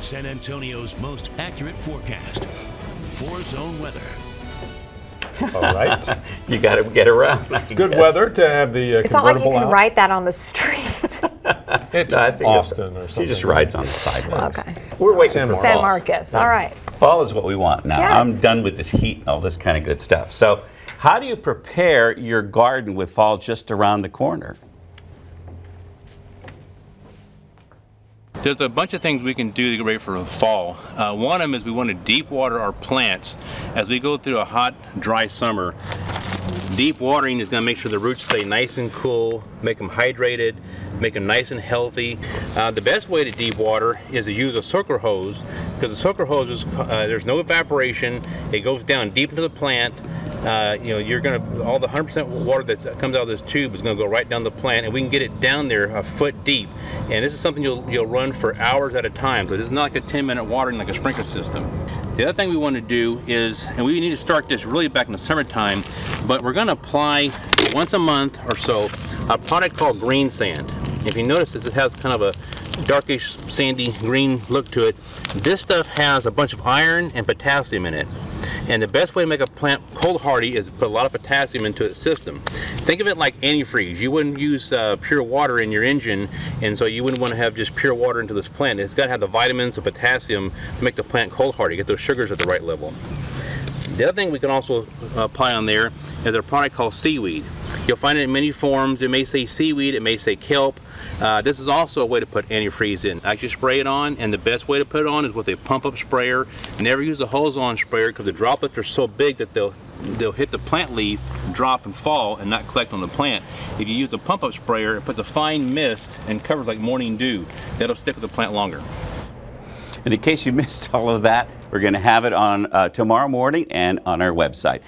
San Antonio's most accurate forecast. 4-zone weather. All right. You got to get around. Good weather to have the It's not like you can out. write that on the street. It's I think Austin or something. She just rides on the sidewalks. Okay. We're waiting for San fall. Marcos. All right. Fall is what we want now. Yes. I'm done with this heat and all this kind of good stuff. So how do you prepare your garden with fall just around the corner? There's a bunch of things we can do to get ready for the fall. One of them is we want to deep water our plants as we go through a hot, dry summer. Deep watering is going to make sure the roots stay nice and cool, make them hydrated, make them nice and healthy. The best way to deep water is to use a soaker hose, because the soaker hose is, there's no evaporation. It goes down deep into the plant. You're gonna, all the 100% water that comes out of this tube is gonna go right down the plant, and we can get it down there a foot deep. And this is something you'll run for hours at a time. So this is not like a 10-minute watering like a sprinkler system. The other thing we want to do is, and we need to start this really back in the summertime, but we're gonna apply once a month or so a product called green sand. If you notice this, it has kind of a darkish sandy green look to it. This stuff has a bunch of iron and potassium in it. And the best way to make a plant cold hardy is put a lot of potassium into its system. Think of it like antifreeze. You wouldn't use pure water in your engine, and so you wouldn't want to have just pure water into this plant. It's got to have the vitamins and potassium to make the plant cold hardy, get those sugars at the right level. The other thing we can also apply on there is a product called seaweed. You'll find it in many forms. It may say seaweed, it may say kelp. This is also a way to put antifreeze in. Actually spray it on, and the best way to put it on is with a pump-up sprayer. Never use a hose-on sprayer because the droplets are so big that they'll hit the plant leaf, drop and fall, and not collect on the plant. If you use a pump-up sprayer, it puts a fine mist and covers like morning dew. That'll stick with the plant longer. And in case you missed all of that, we're going to have it on tomorrow morning and on our website.